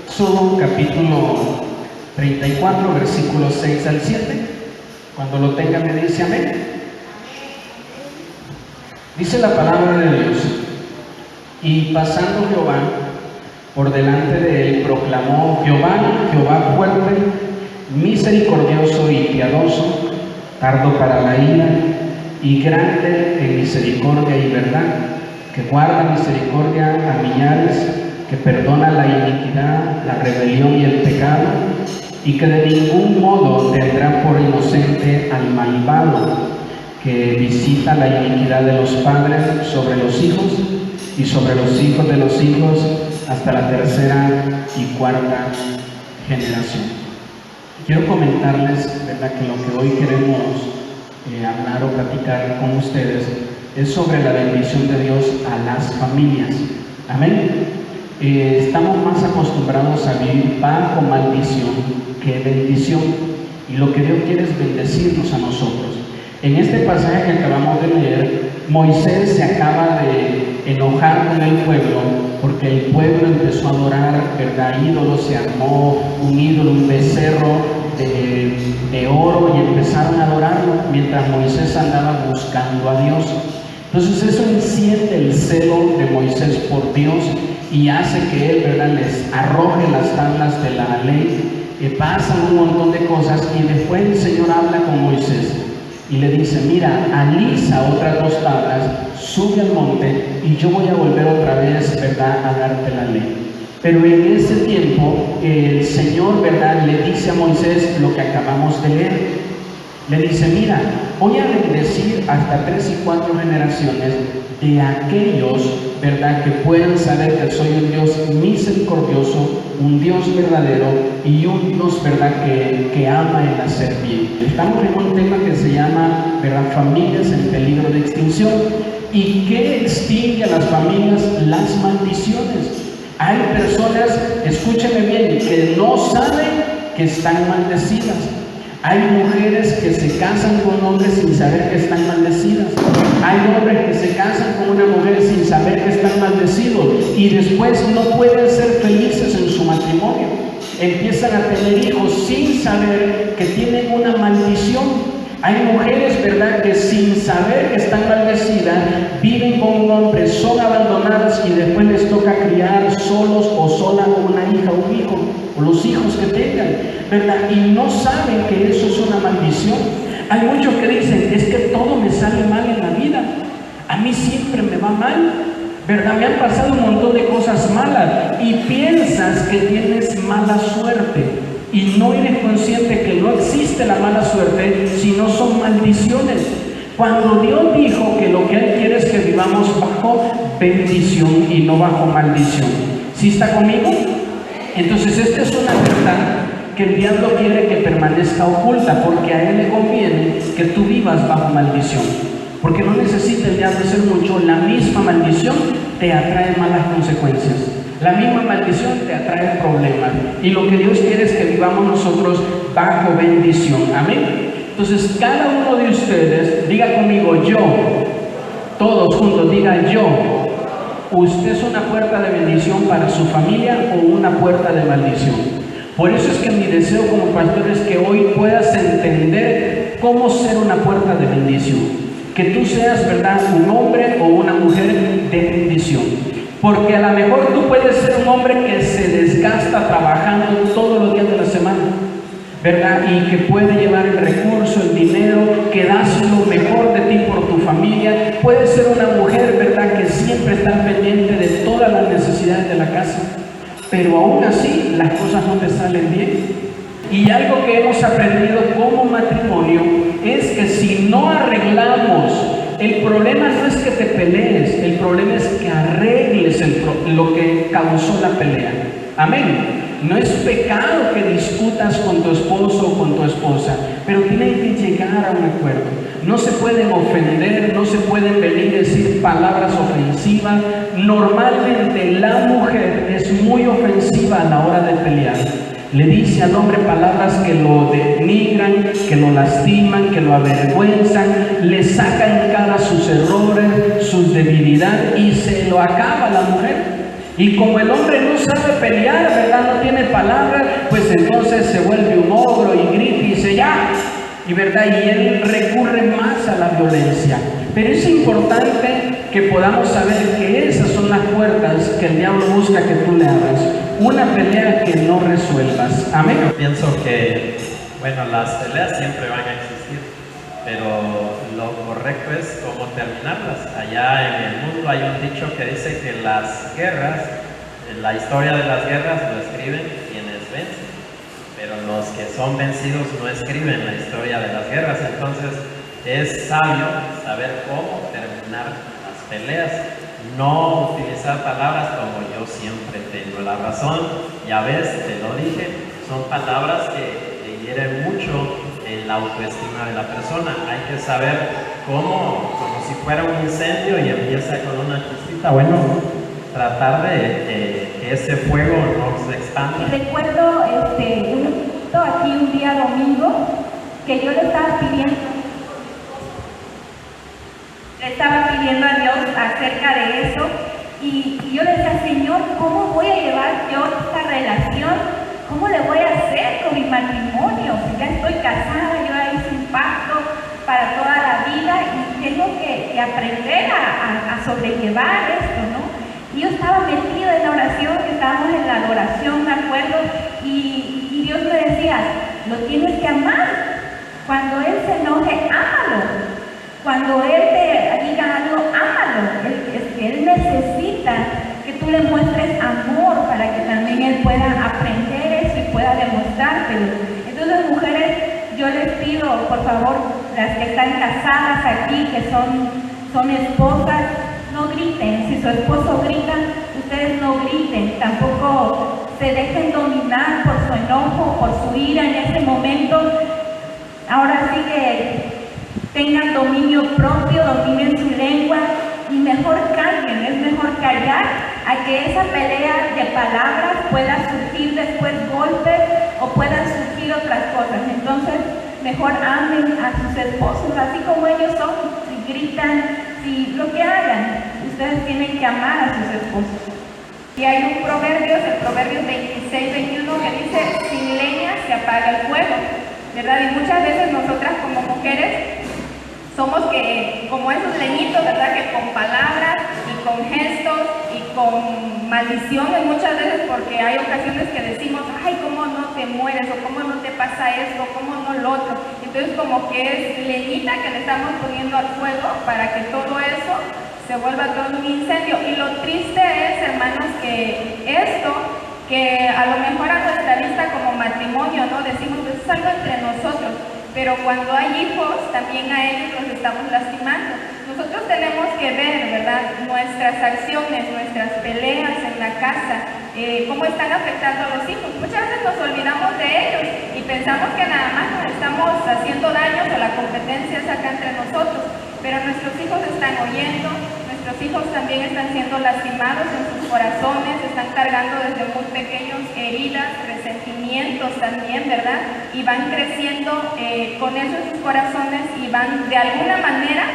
Éxodo capítulo 34, versículos 6 al 7. Cuando lo tenga me dice amén. Dice la palabra de Dios: y pasando Jehová por delante de él, proclamó: Jehová fuerte, misericordioso y piadoso, tardo para la ira y grande en misericordia y verdad, que guarda misericordia a millares, que perdona la iniquidad, la rebelión y el pecado, y que de ningún modo tendrá por inocente al malvado, que visita la iniquidad de los padres sobre los hijos y sobre los hijos de los hijos hasta la tercera y cuarta generación. Quiero comentarles, ¿verdad?, que lo que hoy queremos hablar o platicar con ustedes es sobre la bendición de Dios a las familias. Amén. Estamos más acostumbrados a vivir bajo maldición que bendición, y lo que Dios quiere es bendecirnos a nosotros. En este pasaje que acabamos de leer, Moisés se acaba de enojar con el pueblo porque el pueblo empezó a adorar, ¿verdad?, ídolos. Se armó un ídolo, un becerro de oro, y empezaron a adorarlo mientras Moisés andaba buscando a Dios. Entonces eso enciende el celo de Moisés por Dios y hace que él, ¿verdad?, les arroje las tablas de la ley, que pasan un montón de cosas, y después el Señor habla con Moisés y le dice: mira, alisa otras 2 tablas, sube al monte y yo voy a volver otra vez, ¿verdad?, a darte la ley. Pero en ese tiempo el Señor, ¿verdad?, le dice a Moisés lo que acabamos de leer. Le dice: mira, voy a bendecir hasta 3 y 4 generaciones de aquellos, ¿verdad?, que puedan saber que soy un Dios misericordioso, un Dios verdadero y un Dios, ¿verdad?, que ama el hacer bien. Estamos en un tema que se llama, ¿verdad?, familias en peligro de extinción. ¿Y qué extingue a las familias? Las maldiciones. Hay personas, escúcheme bien, que no saben que están maldecidas. Hay mujeres que se casan con hombres sin saber que están maldecidas. Hay hombres que se casan con una mujer sin saber que están maldecidos, y después no pueden ser felices en su matrimonio. Empiezan a tener hijos sin saber que tienen una maldición. Hay mujeres, ¿verdad?, que sin saber que están maldecidas viven con un hombre, son abandonadas, y después les toca criar solos o sola una hija o un hijo, o los hijos que tengan, ¿verdad?, y no saben que eso es una maldición. Hay muchos que dicen: es que todo me sale mal en la vida, a mí siempre me va mal, ¿verdad?, me han pasado un montón de cosas malas, y piensas que tienes mala suerte. Y no eres consciente que no existe la mala suerte, sino son maldiciones. Cuando Dios dijo que lo que Él quiere es que vivamos bajo bendición y no bajo maldición. ¿Sí está conmigo? Entonces esta es una verdad que el diablo quiere que permanezca oculta, porque a él le conviene que tú vivas bajo maldición. Porque no necesita el diablo hacer mucho, la misma maldición te atrae malas consecuencias. La misma maldición te atrae problemas, y lo que Dios quiere es que vivamos nosotros bajo bendición. Amén. Entonces cada uno de ustedes diga conmigo: yo. Todos juntos digan: yo. ¿Usted es una puerta de bendición para su familia o una puerta de maldición? Por eso es que mi deseo como pastor es que hoy puedas entender cómo ser una puerta de bendición, que tú seas, ¿verdad?, un hombre o una mujer de bendición. Porque a lo mejor tú puedes ser un hombre que se desgasta trabajando todos los días de la semana, ¿verdad?, y que puede llevar el recurso, el dinero, que das lo mejor de ti por tu familia. Puedes ser una mujer, ¿verdad?, que siempre está pendiente de todas las necesidades de la casa, pero aún así las cosas no te salen bien. Y algo que hemos aprendido como matrimonio es que si no arreglamos, el problema no es que te pelees, el problema es que arregles lo que causó la pelea. Amén. No es pecado que discutas con tu esposo o con tu esposa, pero tienen que llegar a un acuerdo. No se pueden ofender, no se pueden venir a decir palabras ofensivas. Normalmente la mujer es muy ofensiva a la hora de pelear. Le dice al hombre palabras que lo denigran, que lo lastiman, que lo avergüenzan, le saca en cara sus errores, sus debilidades, y se lo acaba a la mujer. Y como el hombre no sabe pelear, ¿verdad? No tiene palabras, pues entonces se vuelve un ogro y grita y dice ya. Y verdad, y él recurre más a la violencia. Pero es importante que podamos saber que esas son las puertas que el diablo busca que tú le abras. Una pelea que no resuelvas. Amén. Yo pienso que, bueno, las peleas siempre van a existir, pero lo correcto es cómo terminarlas. Allá en el mundo hay un dicho que dice que las guerras, la historia de las guerras lo escriben quienes vencen, pero los que son vencidos no escriben la historia de las guerras. Entonces es sabio saber cómo terminar las peleas, no utilizar palabras como yo siempre tengo la razón, ya ves, te lo dije, son palabras que hieren mucho la autoestima de la persona. Hay que saber cómo, como si fuera un incendio y empieza con una chispita, bueno, tratar de que ese fuego no se expanda. Recuerdo aquí un día domingo que yo le estaba pidiendo a Dios acerca de eso y yo le decía, Señor, ¿cómo voy a llevar yo esta relación? ¿Cómo le voy a hacer con mi matrimonio? Ya estoy casada, yo ya hice un pacto para toda la vida y tengo que aprender a sobrellevar esto, ¿no? Y yo estaba metida en la oración, que estábamos en la adoración, me acuerdo, y Dios me decía, lo tienes que amar. Cuando Él se enoje, ámalo. Cuando Él te diga algo, ámalo. Él necesita que tú le muestres amor para que también Él pueda aprender eso y pueda demostrártelo. Entonces, mujeres, yo les pido, por favor, las que están casadas aquí, que son esposas, no griten. Si su esposo grita, ustedes no griten. Tampoco se dejen dominar por su enojo, por su ira en ese momento. Ahora sí que tengan dominio propio, dominen su lengua y mejor callen. Es mejor callar a que esa pelea de palabras pueda surgir después golpes o puedan surgir otras cosas. Entonces, mejor amen a sus esposos, así como ellos son. Si gritan, si lo que hagan, ustedes tienen que amar a sus esposos. Y hay un proverbio, el Proverbios 26-21, que dice, sin leña se apaga el fuego, ¿verdad? Y muchas veces nosotras como mujeres somos como esos leñitos, ¿verdad? Que con palabras y con gestos y con maldiciones muchas veces, porque hay ocasiones que decimos, ay, ¿cómo no te mueres? O ¿cómo no te pasa esto? ¿Cómo no lo otro? Entonces como que es leñita que le estamos poniendo al fuego para que todo eso se vuelva todo un incendio. Y lo triste es, hermanos, que esto, que a lo mejor a nuestra vista como matrimonio, ¿no? Decimos, es algo entre nosotros, pero cuando hay hijos, también a ellos los estamos lastimando. Nosotros tenemos que ver, ¿verdad?, nuestras acciones, nuestras peleas en la casa, cómo están afectando a los hijos. Muchas veces nos olvidamos de ellos y pensamos que nada más nos estamos haciendo daño, o la competencia es acá entre nosotros, pero nuestros hijos están oyendo, nuestros hijos también están siendo lastimados en sus corazones, están cargando desde muy pequeños heridas, resentimientos también, ¿verdad? Y van creciendo con eso en sus corazones y van de alguna manera,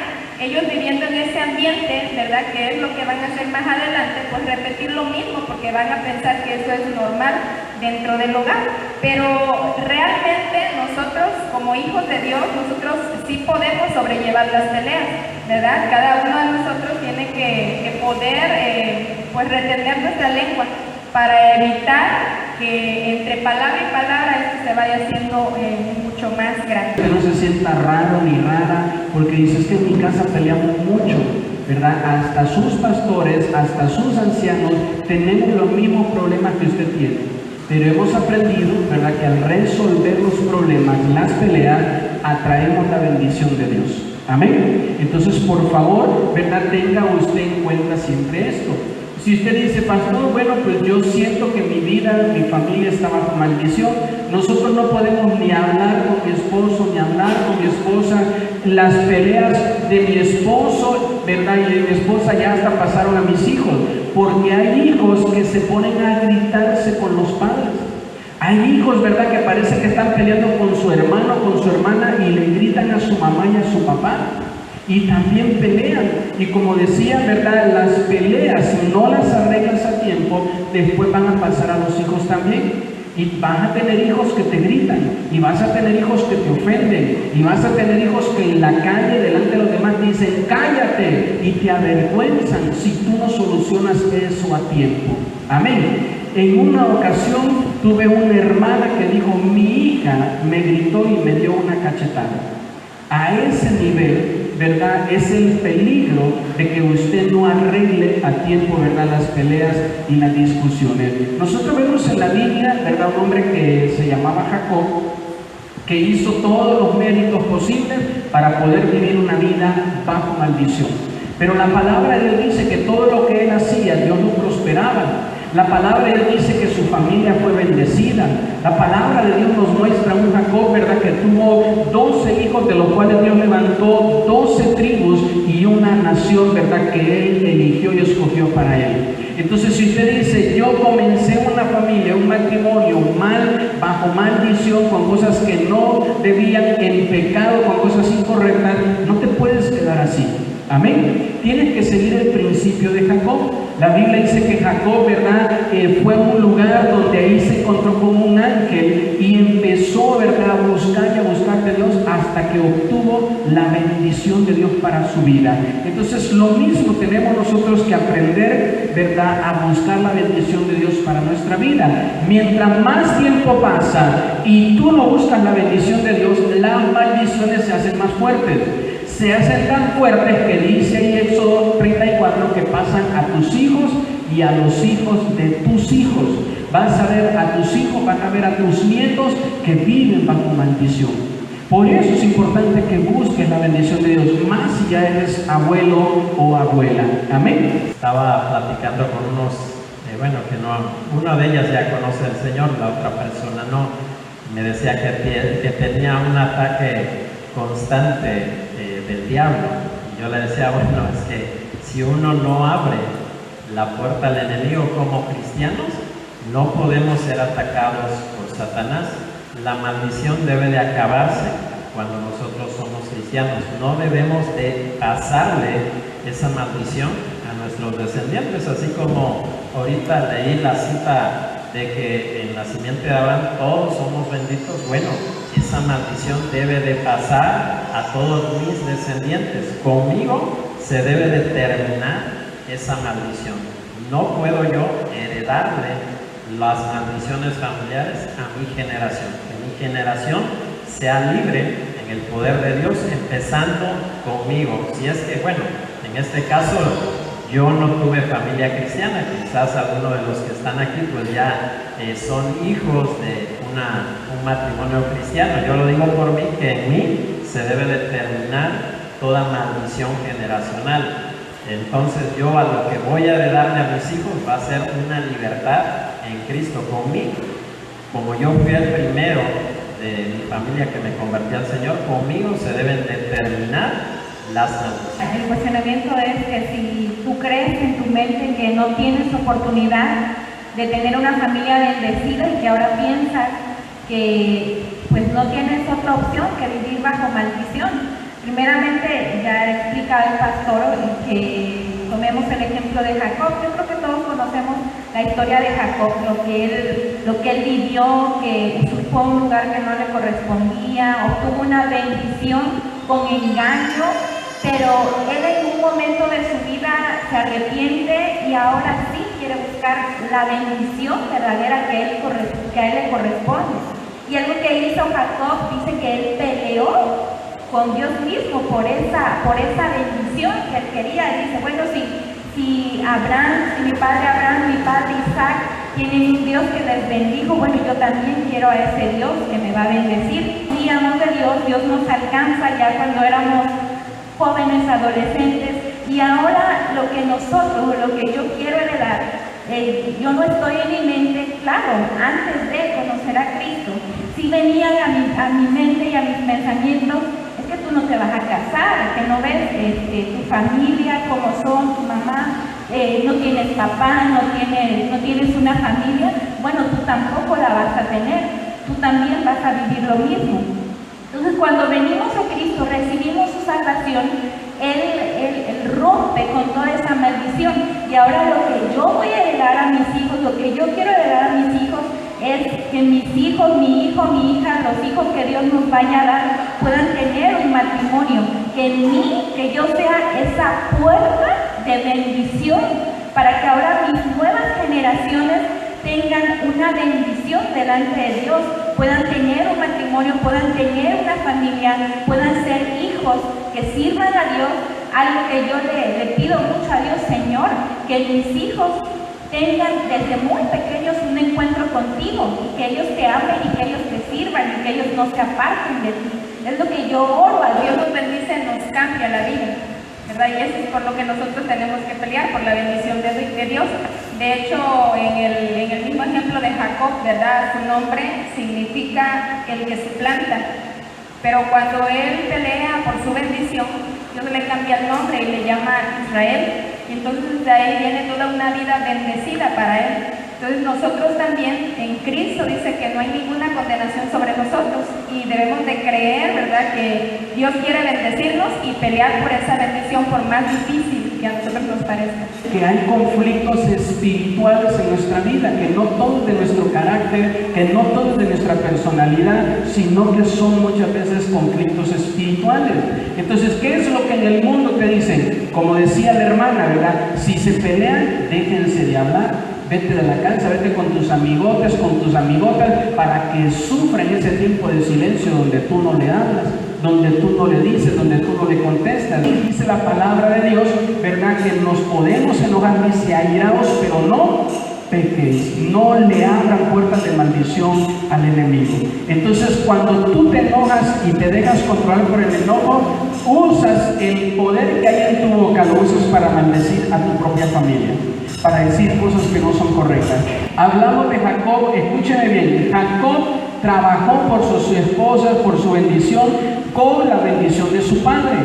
ellos viviendo en ese ambiente, ¿verdad? Que es lo que van a hacer más adelante, pues repetir lo mismo, porque van a pensar que eso es normal dentro del hogar. Pero realmente nosotros, como hijos de Dios, nosotros sí podemos sobrellevar las peleas, ¿verdad? Cada uno de nosotros tiene que poder pues retener nuestra lengua para evitar que entre palabra y palabra esto se vaya haciendo mucho más grande. Que no se sienta raro ni rara, porque dices que en mi casa peleamos mucho, ¿verdad? Hasta sus pastores, hasta sus ancianos, tenemos los mismos problemas que usted tiene. Pero hemos aprendido, ¿verdad?, que al resolver los problemas, las peleas, atraemos la bendición de Dios. Amén. Entonces, por favor, ¿verdad?, tenga usted en cuenta siempre esto. Si usted dice, pastor, bueno, pues yo siento que mi vida, mi familia está bajo maldición, nosotros no podemos ni hablar con mi esposo, ni hablar con mi esposa, las peleas de mi esposo, ¿verdad?, y de mi esposa ya hasta pasaron a mis hijos, porque hay hijos que se ponen a gritarse con los padres. Hay hijos, ¿verdad?, que parece que están peleando con su hermano, con su hermana, y le gritan a su mamá y a su papá. Y también pelean, y como decía, ¿verdad?, las peleas, si no las arreglas a tiempo, después van a pasar a los hijos también. Y vas a tener hijos que te gritan, y vas a tener hijos que te ofenden, y vas a tener hijos que en la calle delante de los demás dicen cállate y te avergüenzan si tú no solucionas eso a tiempo. Amén. En una ocasión tuve una hermana que dijo, mi hija me gritó y me dio una cachetada. A ese nivel, ¿verdad? Es el peligro de que usted no arregle a tiempo, ¿verdad? Las peleas y las discusiones. Nosotros vemos en la Biblia, ¿verdad? Un hombre que se llamaba Jacob, que hizo todos los méritos posibles para poder vivir una vida bajo maldición. Pero la palabra de Dios dice que todo lo que él hacía, Dios lo prosperaba. La palabra de Dios dice que su familia fue bendecida. La palabra de Dios nos muestra un Jacob, ¿verdad? Que tuvo 12 hijos, de los cuales Dios levantó 12 tribus y una nación, ¿verdad? Que él eligió y escogió para él. Entonces, si usted dice, yo comencé una familia, un matrimonio mal, bajo maldición, con cosas que no debían, en pecado, con cosas incorrectas, no te puedes quedar así. Amén. Tienes que seguir el principio de Jacob. La Biblia dice que Jacob, ¿verdad? Fue a un lugar donde ahí se encontró con un ángel y empezó, ¿verdad? A buscar y a buscar de Dios hasta que obtuvo la bendición de Dios para su vida. Entonces, lo mismo tenemos nosotros que aprender, ¿verdad? A buscar la bendición de Dios para nuestra vida. Mientras más tiempo pasa y tú no buscas la bendición de Dios, las maldiciones se hacen más fuertes. Se hacen tan fuertes que dice ahí Éxodo 34 que pasan a tus hijos y a los hijos de tus hijos. Vas a ver a tus hijos, van a ver a tus nietos que viven bajo maldición. Por eso es importante que busques la bendición de Dios, más si ya eres abuelo o abuela. Amén. Estaba platicando con unos, que no, una de ellas ya conoce al Señor, la otra persona no. Me decía que tenía un ataque constante del diablo. Y yo le decía, bueno, es que si uno no abre la puerta al enemigo como cristianos, no podemos ser atacados por Satanás. La maldición debe de acabarse cuando nosotros somos cristianos. No debemos de pasarle esa maldición a nuestros descendientes, así como ahorita leí la cita de que en la simiente de Abraham todos somos benditos. Bueno, esa maldición debe de pasar a todos mis descendientes. Conmigo se debe de terminar esa maldición. No puedo yo heredarle las maldiciones familiares a mi generación. Que mi generación sea libre en el poder de Dios, empezando conmigo. Si es que, bueno, en este caso yo no tuve familia cristiana, quizás algunos de los que están aquí pues ya son hijos de un matrimonio cristiano. Yo lo digo por mí, que en mí se debe de terminar toda maldición generacional. Entonces yo a lo que voy a heredarle a mis hijos va a ser una libertad en Cristo conmigo. Como yo fui el primero de mi familia que me convertí al Señor, conmigo se deben de terminar las maldiciones. El cuestionamiento es que si tú crees en tu mente que no tienes oportunidad de tener una familia bendecida y que ahora piensas que pues no tienes otra opción que vivir bajo maldición. Primeramente, ya explicaba el pastor que tomemos el ejemplo de Jacob. Yo creo que todos conocemos la historia de Jacob, lo que él vivió, que fue a un lugar que no le correspondía, obtuvo una bendición con engaño, pero él en un momento de su vida se arrepiente y ahora sí quiere buscar la bendición verdadera que a él le corresponde. Y algo que hizo Jacob, dice que él peleó con Dios mismo por esa bendición que él quería. Y dice, bueno, si Abraham, si mi padre Abraham, mi padre Isaac tienen un Dios que les bendijo, bueno, yo también quiero a ese Dios que me va a bendecir. Y amor de Dios nos alcanza ya cuando éramos jóvenes, adolescentes, y ahora lo que yo quiero heredar, yo no estoy en mi mente, claro, antes de conocer a Cristo, sí venían a mi mente y a mis pensamientos, es que tú no te vas a casar, que no ves tu familia, cómo son, tu mamá, no tienes papá, no tienes una familia, bueno, tú tampoco la vas a tener, tú también vas a vivir lo mismo. Entonces, cuando venimos a Cristo, recibimos su salvación, Él rompe con toda esa maldición. Y ahora lo que yo voy a heredar a mis hijos lo que yo quiero heredar a mis hijos es que mis hijos, mi hijo, mi hija, los hijos que Dios nos vaya a dar, puedan tener un matrimonio. Que en mí, que yo sea esa puerta de bendición, para que ahora mis nuevas generaciones tengan una bendición delante de Dios, puedan tener un matrimonio, puedan tener una familia, puedan ser hijos que sirvan a Dios. Algo que yo le pido mucho a Dios, Señor, que mis hijos tengan desde muy pequeños un encuentro contigo, y que ellos te amen y que ellos te sirvan y que ellos no se aparten de ti. Es lo que yo oro a Dios. Nos bendice, nos cambia la vida, ¿verdad? Y eso es por lo que nosotros tenemos que pelear, por la bendición de Dios. De hecho, en el mismo ejemplo de Jacob, ¿verdad? Su nombre significa el que suplanta. Pero cuando él pelea por su bendición, Dios le cambia el nombre y le llama Israel. Y entonces de ahí viene toda una vida bendecida para él. Entonces nosotros también en Cristo dice que no hay ninguna condenación sobre nosotros, y debemos de creer, ¿verdad?, que Dios quiere bendecirnos y pelear por esa bendición, por más difícil que a nosotros nos parezca. Que hay conflictos espirituales en nuestra vida, que no todo es de nuestro carácter, que no todo es de nuestra personalidad, sino que son muchas veces conflictos espirituales. Entonces, ¿qué es lo que en el mundo te dicen? Como decía la hermana, ¿verdad? Si se pelean, déjense de hablar. Vete de la casa, vete con tus amigotes, con tus amigotas, para que sufran ese tiempo de silencio donde tú no le hablas, donde tú no le dices, donde tú no le contestas. Y dice la palabra de Dios, ¿verdad?, que nos podemos enojar, dice, airaos, pero no pequéis, no le abran puertas de maldición al enemigo. Entonces, cuando tú te enojas y te dejas controlar por el enojo, usas el poder que hay en tu boca, lo usas para maldecir a tu propia familia, para decir cosas que no son correctas. Hablamos de Jacob, escúcheme bien, Jacob trabajó por su esposa, por su bendición, con la bendición de su padre,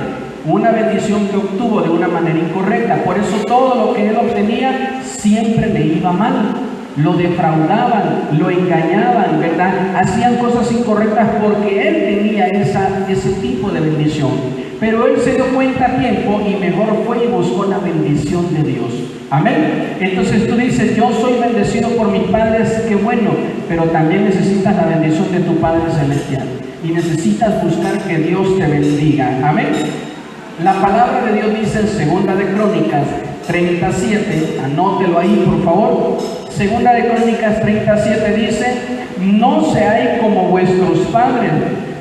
una bendición que obtuvo de una manera incorrecta. Por eso todo lo que él obtenía siempre le iba mal. Lo defraudaban, lo engañaban, ¿verdad? Hacían cosas incorrectas porque él tenía ese tipo de bendición. Pero él se dio cuenta a tiempo y mejor fue y buscó la bendición de Dios. Amén. Entonces tú dices, yo soy bendecido por mis padres, qué bueno, pero también necesitas la bendición de tu Padre Celestial. Y necesitas buscar que Dios te bendiga. Amén. La palabra de Dios dice en 2 de Crónicas 37, anótelo ahí por favor. 2 de Crónicas 37 dice, no seáis como vuestros padres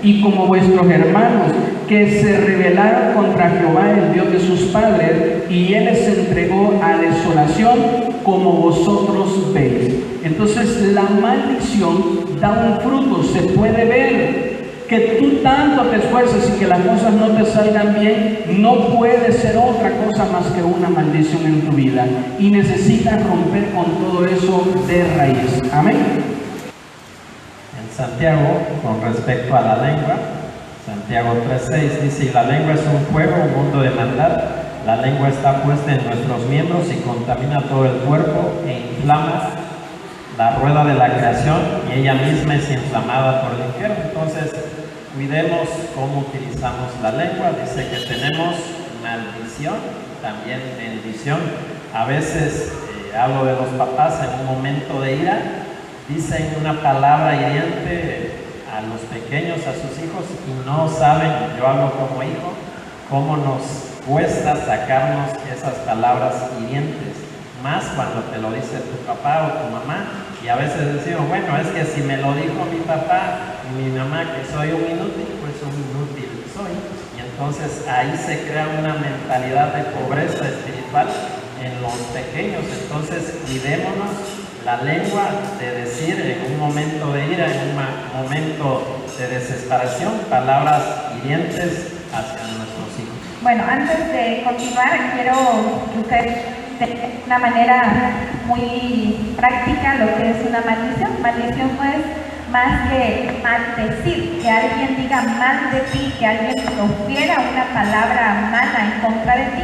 y como vuestros hermanos, que se rebelaron contra Jehová, el Dios de sus padres, y él les entregó a desolación, como vosotros veis. Entonces la maldición da un fruto, se puede ver. Que tú tanto te esfuerces y que las cosas no te salgan bien, no puede ser otra cosa más que una maldición en tu vida, y necesitas romper con todo eso de raíz. Amén. En Santiago, con respecto a la lengua, Santiago 3:6 dice, y la lengua es un fuego, un mundo de maldad. La lengua está puesta en nuestros miembros y contamina todo el cuerpo e inflama la rueda de la creación, y ella misma es inflamada por el infierno. Entonces, cuidemos cómo utilizamos la lengua. Dice que tenemos maldición, también bendición. A veces, hablo de los papás, en un momento de ira, dicen una palabra hiriente a los pequeños, a sus hijos, y no saben, yo hablo como hijo, cómo nos cuesta sacarnos esas palabras hirientes, más cuando te lo dice tu papá o tu mamá. Y a veces decimos, bueno, es que si me lo dijo mi papá y mi mamá que soy un inútil, pues un inútil soy. Y entonces ahí se crea una mentalidad de pobreza espiritual en los pequeños. Entonces cuidémonos la lengua de decir en un momento de ira, en un momento de desesperación, palabras hirientes hacia nuestros hijos. Bueno, antes de continuar, quiero que ustedes de una manera muy práctica lo que es una maldición. Maldición no es más que maldecir, que alguien diga mal de ti, que alguien profiera una palabra mala en contra de ti.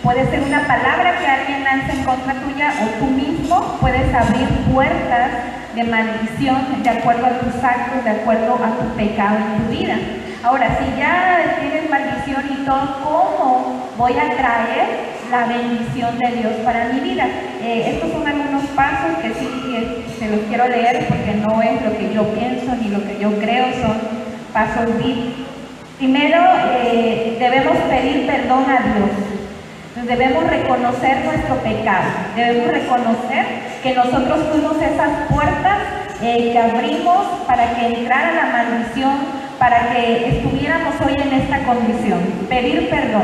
Puede ser una palabra que alguien lance en contra tuya, o tú mismo puedes abrir puertas de maldición de acuerdo a tus actos, de acuerdo a tu pecado en tu vida. Ahora, si ya tienes maldición y todo, ¿cómo voy a traer la bendición de Dios para mi vida? Estos son algunos pasos que sí se los quiero leer porque no es lo que yo pienso ni lo que yo creo, son pasos bíblicos. Primero, debemos pedir perdón a Dios. Debemos reconocer nuestro pecado. Debemos reconocer que nosotros fuimos esas puertas que abrimos para que entrara la maldición, para que estuviéramos hoy en esta condición. Pedir perdón.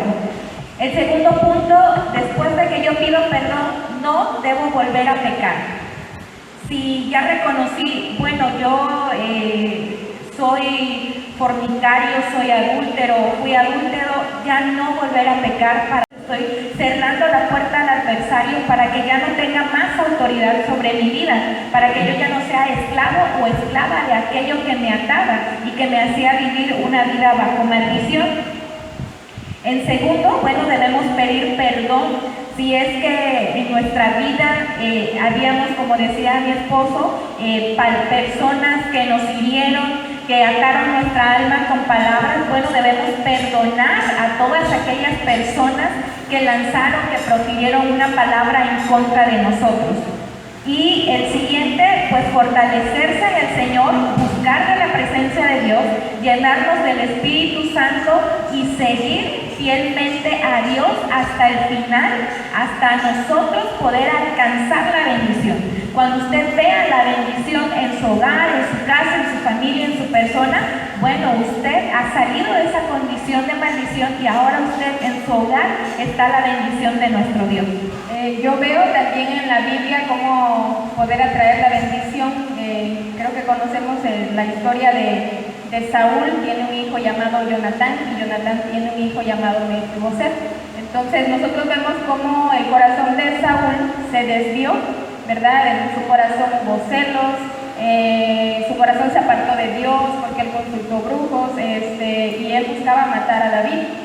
El segundo punto, después de que yo pido perdón, no debo volver a pecar. Si ya reconocí, bueno, yo soy fornicario, soy adúltero, fui adúltero, ya no volver a pecar. Estoy cerrando la puerta al adversario para que ya no tenga más autoridad sobre mi vida, para que yo ya no sea esclavo o esclava de aquello que me ataba y que me hacía vivir una vida bajo maldición. En segundo, bueno, debemos pedir perdón si es que en nuestra vida habíamos, como decía mi esposo, personas que nos hirieron, que ataron nuestra alma con palabras. Bueno, debemos perdonar a todas aquellas personas que lanzaron, que profirieron una palabra en contra de nosotros. Y el siguiente, pues fortalecerse en el Señor, buscar de la presencia de Dios, llenarnos del Espíritu Santo y seguir fielmente a Dios hasta el final, hasta nosotros poder alcanzar la bendición. Cuando usted vea la bendición en su hogar, en su casa, en su familia, en su persona, bueno, usted ha salido de esa condición de maldición y ahora usted en su hogar está la bendición de nuestro Dios. Yo veo también en la Biblia cómo poder atraer la bendición. Creo que conocemos la historia de Saúl. Tiene un hijo llamado Jonatán y Jonatán tiene un hijo llamado Mefiboset. Entonces nosotros vemos cómo el corazón de Saúl se desvió, ¿verdad? En su corazón hubo celos, su corazón se apartó de Dios porque él consultó brujos y él buscaba matar a David.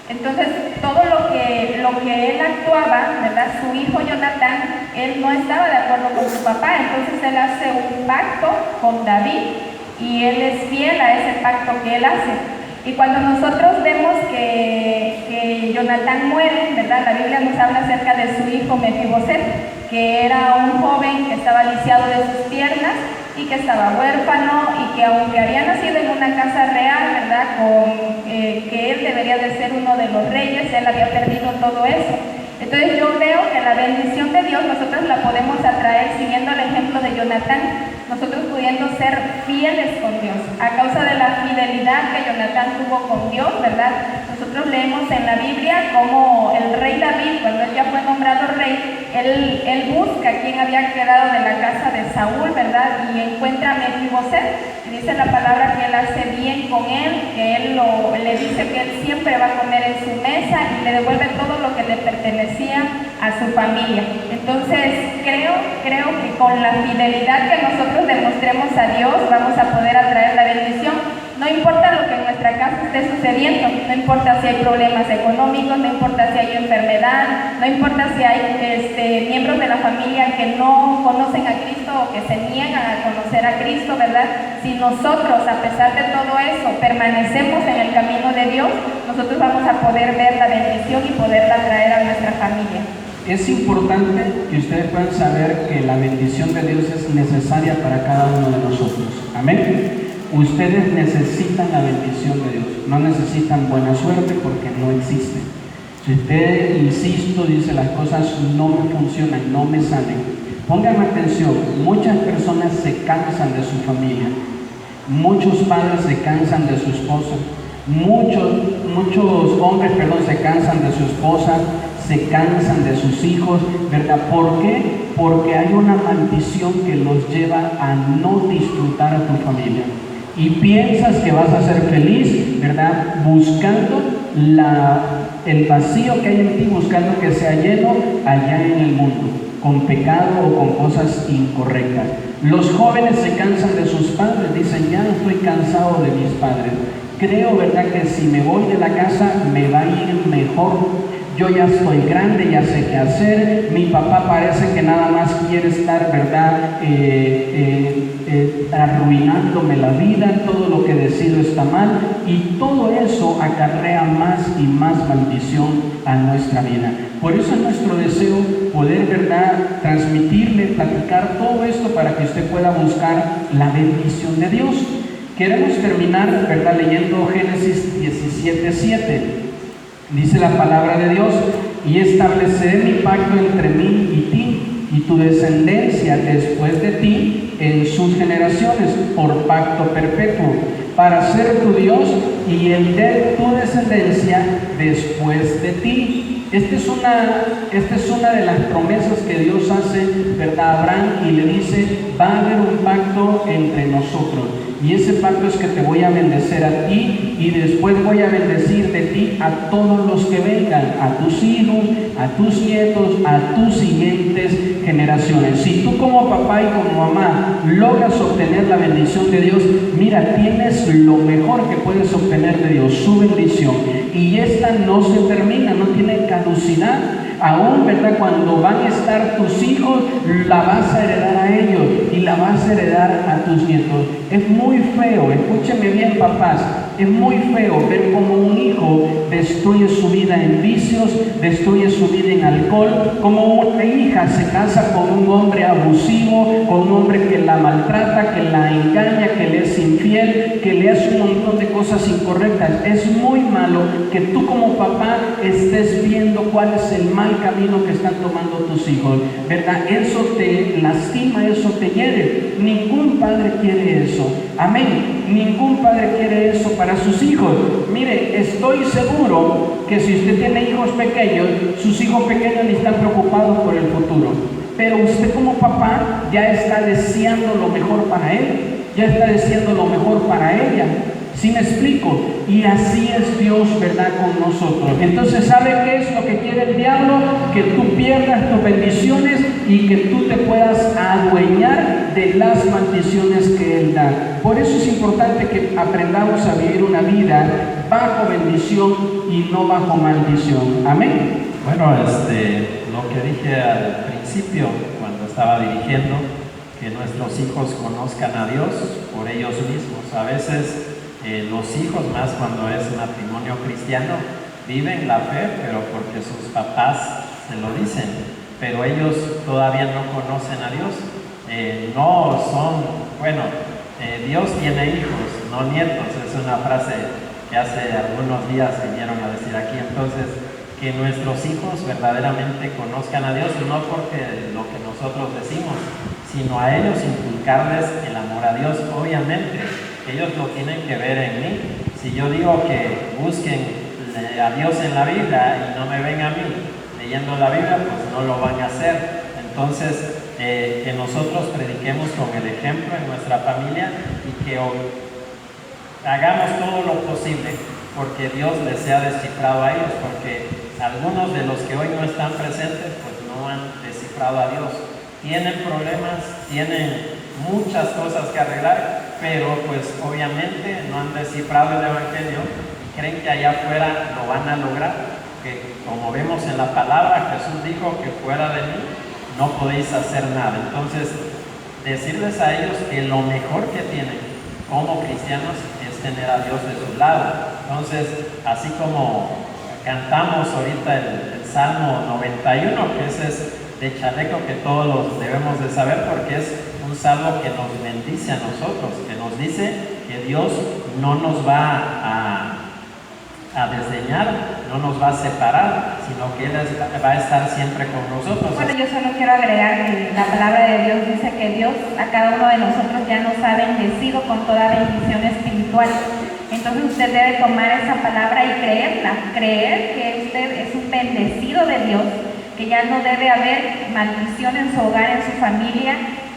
Entonces todo lo que él actuaba, ¿verdad? Su hijo Jonatán, él no estaba de acuerdo con su papá, entonces él hace un pacto con David y él es fiel a ese pacto que él hace. Y cuando nosotros vemos que Jonatán muere, ¿verdad? La Biblia nos habla acerca de su hijo Mefiboset, que era un joven que estaba lisiado de sus piernas y que estaba huérfano y que aunque había nacido en una casa real, ¿verdad? Que él debería de ser uno de los reyes, él había perdido todo eso. Entonces yo veo que la bendición de Dios nosotros la podemos atraer siguiendo el ejemplo de Jonatán, nosotros pudiendo ser fieles con Dios. A causa de la fidelidad que Jonatán tuvo con Dios, ¿verdad? Nosotros leemos en la Biblia como el rey David, cuando él ya fue nombrado rey, él busca a quien había quedado de la casa de Saúl, ¿verdad? Y encuentra a Mefiboset, y dice la palabra que él hace bien con él, que él le dice que él siempre va a comer en su mesa y le devuelve todo lo que le pertenecía a su familia. Entonces creo que con la fidelidad que nosotros demostremos a Dios vamos a poder atraer la bendición. No importa lo que en nuestra casa esté sucediendo, no importa si hay problemas económicos, no importa si hay enfermedad, no importa si hay miembros de la familia que no conocen a Cristo o que se niegan a conocer a Cristo, ¿verdad? Si nosotros, a pesar de todo eso, permanecemos en el camino de Dios, nosotros vamos a poder ver la bendición y poderla traer a nuestra familia. Es importante que ustedes puedan saber que la bendición de Dios es necesaria para cada uno de nosotros. Amén. Ustedes necesitan la bendición de Dios, no necesitan buena suerte porque no existe. Si usted, insisto, dice las cosas no me funcionan, no me salen, pongan atención, muchas personas se cansan de su familia, muchos padres se cansan de su esposa, muchos hombres, se cansan de su esposa, se cansan de sus hijos, ¿verdad? ¿Por qué? Porque hay una maldición que los lleva a no disfrutar a tu familia. Y piensas que vas a ser feliz, ¿verdad? Buscando el vacío que hay en ti, buscando que sea lleno allá en el mundo, con pecado o con cosas incorrectas. Los jóvenes se cansan de sus padres, dicen, ya estoy cansado de mis padres. Creo, ¿verdad?, que si me voy de la casa me va a ir mejor. yo ya estoy grande, ya sé qué hacer, mi papá parece que nada más quiere estar, ¿verdad?, arruinándome la vida, todo lo que decido está mal, y todo eso acarrea más y más maldición a nuestra vida. Por eso es nuestro deseo poder, ¿verdad?, transmitirle, platicar todo esto para que usted pueda buscar la bendición de Dios. Queremos terminar, ¿verdad?, leyendo Génesis 17:7. Dice la palabra de Dios: y estableceré mi pacto entre mí y ti y tu descendencia después de ti en sus generaciones, por pacto perpetuo, para ser tu Dios y el de tu descendencia después de ti. Esta es una de las promesas que Dios hace, ¿verdad?, a Abraham, y le dice: va a haber un pacto entre nosotros, y ese pacto es que te voy a bendecir a ti, y después voy a bendecir de ti a todos los que vengan, a tus hijos, a tus nietos, a tus siguientes generaciones. Si tú como papá y como mamá logras obtener la bendición de Dios, mira, tienes lo mejor que puedes obtener de Dios, su bendición, y esta no se termina, no tiene caducidad. Aún, ¿verdad?, cuando van a estar tus hijos, la vas a heredar a ellos y la vas a heredar a tus nietos. Es muy feo, escúcheme bien, papás, es muy feo ver cómo un hijo destruye su vida en vicios, destruye su vida en alcohol, como una hija se casa con un hombre abusivo, con un hombre que la maltrata, que la engaña, que le es infiel, que le hace un montón de cosas incorrectas. Es muy malo que tú como papá estés viendo cuál es el mal camino que están tomando tus hijos, ¿verdad? Eso te lastima, eso te hiere. Ningún padre quiere eso. Amén. Ningún padre quiere eso para sus hijos. Mire, estoy seguro que si usted tiene hijos pequeños, sus hijos pequeños ni están preocupados por el futuro. Pero usted como papá ya está deseando lo mejor para él, ya está deseando lo mejor para ella. ¿Sí me explico? Y así es Dios, ¿verdad?, con nosotros. Entonces, ¿sabe qué es lo que quiere el diablo? Que tú pierdas tus bendiciones y que tú te puedas adueñar de las maldiciones que Él da. Por eso es importante que aprendamos a vivir una vida bajo bendición y no bajo maldición. Amén. Bueno, lo que dije al principio, cuando estaba dirigiendo, que nuestros hijos conozcan a Dios por ellos mismos. A veces los hijos, más cuando es matrimonio cristiano, viven la fe, pero porque sus papás se lo dicen, pero ellos todavía no conocen a Dios. No son, bueno, Dios tiene hijos, no nietos, es una frase que hace algunos días vinieron a decir aquí. Entonces, que nuestros hijos verdaderamente conozcan a Dios, no porque lo que nosotros decimos, sino a ellos inculcarles el amor a Dios. Obviamente, ellos lo tienen que ver en mí. Si yo digo que busquen a Dios en la Biblia y no me ven a mí leyendo la Biblia, pues no lo van a hacer. Entonces, que nosotros prediquemos con el ejemplo en nuestra familia y que hagamos todo lo posible porque Dios les sea descifrado a ellos, porque algunos de los que hoy no están presentes pues no han descifrado a Dios, tienen problemas, tienen muchas cosas que arreglar, pero pues obviamente no han descifrado el Evangelio y creen que allá afuera lo van a lograr, que como vemos en la palabra, Jesús dijo que fuera de mí no podéis hacer nada. Entonces, decirles a ellos que lo mejor que tienen como cristianos es tener a Dios de su lado. Entonces, así como cantamos ahorita el Salmo 91, que ese es de chaleco, que todos los debemos de saber porque es un salmo que nos bendice a nosotros, que nos dice que Dios no nos va a desdeñar, no nos va a separar, sino que Él va a estar siempre con nosotros. Bueno, yo solo quiero agregar que la palabra de Dios dice que Dios a cada uno de nosotros ya nos ha bendecido con toda bendición espiritual. Entonces usted debe tomar esa palabra y creerla, creer que usted es un bendecido de Dios, que ya no debe haber maldición en su hogar, en su familia,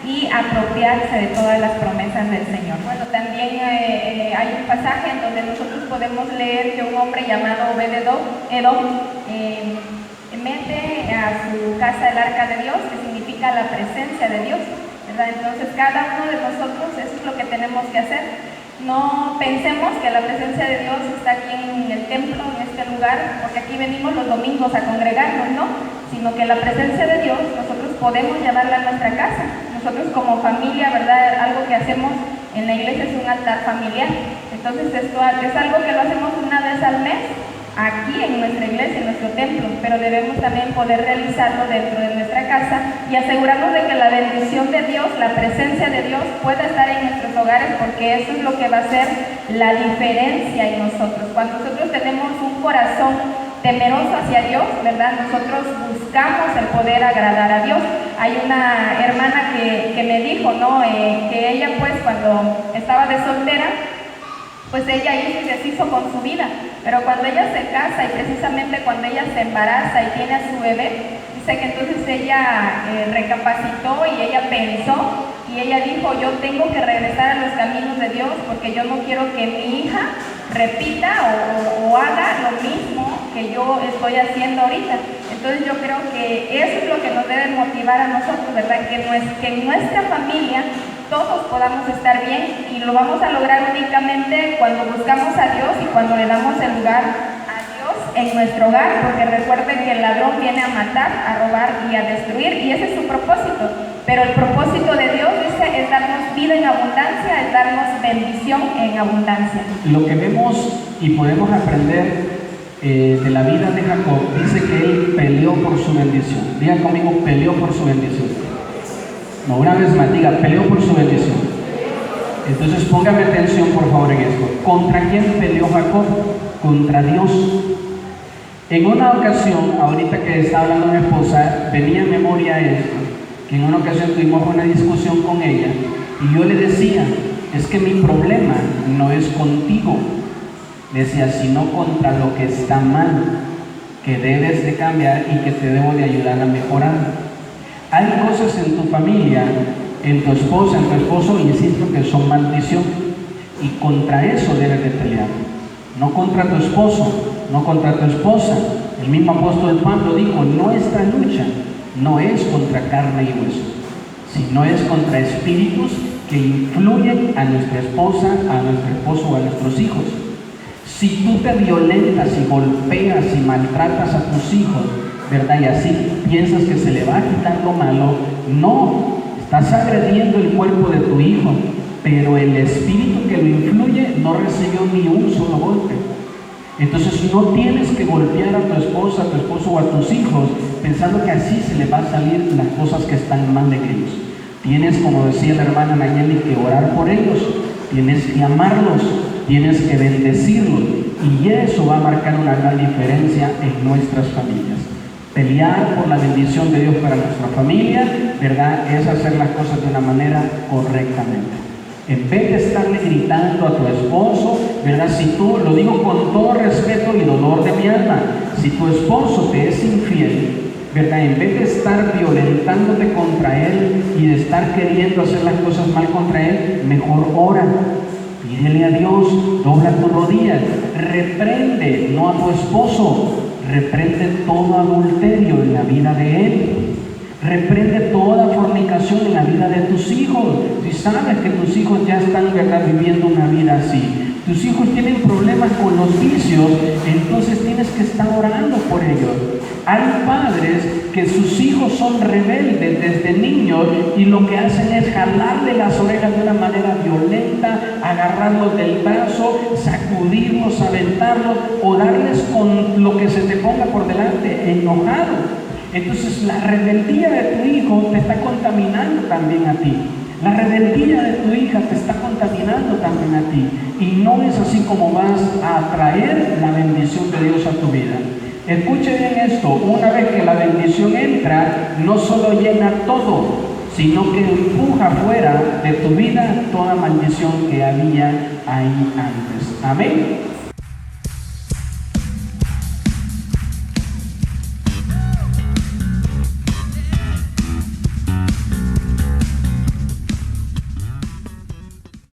y apropiarse de todas las promesas del Señor. Bueno, también hay un pasaje en donde nosotros podemos leer que un hombre llamado Obed-Edom mete a su casa el arca de Dios, que significa la presencia de Dios, ¿verdad? Entonces cada uno de nosotros, eso es lo que tenemos que hacer, No pensemos que la presencia de Dios está aquí en el templo, en este lugar, porque aquí venimos los domingos a congregarnos, ¿no? Sino que la presencia de Dios nosotros podemos llevarla a nuestra casa. Nosotros como familia, ¿verdad? Algo que hacemos en la iglesia es un altar familiar. Entonces esto es algo que lo hacemos una vez al mes, aquí en nuestra iglesia, en nuestro templo, pero debemos también poder realizarlo dentro de nuestra casa y asegurarnos de que la bendición de Dios, la presencia de Dios pueda estar en nuestros hogares, porque eso es lo que va a hacer la diferencia en nosotros. Cuando nosotros tenemos un corazón temeroso hacia Dios, ¿verdad? Nosotros buscamos el poder agradar a Dios. Hay una hermana que me dijo, ¿no? Que ella pues cuando estaba de soltera, pues ella hizo y deshizo con su vida, pero cuando ella se casa y precisamente cuando ella se embaraza y tiene a su bebé, dice que entonces ella recapacitó y ella pensó y ella dijo, yo tengo que regresar a los caminos de Dios porque yo no quiero que mi hija repita o haga lo mismo que yo estoy haciendo ahorita. Entonces yo creo que eso es lo que nos debe motivar a nosotros, ¿verdad? Que en nuestra familia todos podamos estar bien, y lo vamos a lograr únicamente cuando buscamos a Dios y cuando le damos el lugar a Dios en nuestro hogar, porque recuerden que el ladrón viene a matar, a robar y a destruir, y ese es su propósito. Pero el propósito de Dios, dice, es darnos vida en abundancia, es darnos bendición en abundancia. Lo que vemos y podemos aprender de la vida de Jacob, dice que él peleó por su bendición. Diga conmigo, peleó por su bendición. No, una vez más, diga, peleó por su bendición. Entonces póngame atención por favor en esto. ¿Contra quién peleó Jacob? Contra Dios. En una ocasión, ahorita que estaba hablando mi esposa, venía a memoria esto, que en una ocasión tuvimos una discusión con ella, y yo le decía, es que mi problema no es contigo, decía, sino contra lo que está mal, que debes de cambiar y que te debo de ayudar a mejorar. Hay cosas en tu familia, en tu esposa, en tu esposo, insisto, que son maldición, y contra eso debes de pelear, no contra tu esposo, no contra tu esposa. El mismo apóstol Pablo dijo, nuestra lucha no es contra carne y hueso, sino es contra espíritus que influyen a nuestra esposa, a nuestro esposo o a nuestros hijos. Si tú te violentas y golpeas y maltratas a tus hijos, ¿verdad? Y así piensas que se le va a quitar lo malo, no, estás agrediendo el cuerpo de tu hijo, pero el espíritu que lo influye no recibió ni un solo golpe. Entonces no tienes que golpear a tu esposa, a tu esposo o a tus hijos pensando que así se le va a salir las cosas que están mal de ellos. Tienes, como decía la hermana Nayeli, que orar por ellos, tienes que amarlos, tienes que bendecirlos, y eso va a marcar una gran diferencia en nuestras familias. Pelear por la bendición de Dios para nuestra familia, ¿verdad? Es hacer las cosas de una manera correctamente. En vez de estarle gritando a tu esposo, ¿verdad? Si tú, lo digo con todo respeto y dolor de mi alma, si tu esposo te es infiel, ¿verdad? En vez de estar violentándote contra él y de estar queriendo hacer las cosas mal contra él, mejor ora. Pídele a Dios, dobla tus rodillas, reprende, no a tu esposo, reprende todo adulterio en la vida de él, reprende toda fornicación en la vida de tus hijos. Si sabes que tus hijos ya están, ¿verdad?, viviendo una vida así, tus hijos tienen problemas con los vicios, entonces tienes que estar orando por ellos. Hay padres que sus hijos son rebeldes desde niños y lo que hacen es jalarle las orejas de una manera violenta, agarrarlos del brazo, sacudirlos, aventarlos o darles con lo que se te ponga por delante, enojado. Entonces la rebeldía de tu hijo te está contaminando también a ti. La rebeldía de tu hija te está contaminando también a ti. Y no es así como vas a atraer la bendición de Dios a tu vida. Escuche bien esto, una vez que la bendición entra, no solo llena todo, sino que empuja fuera de tu vida toda maldición que había ahí antes. Amén.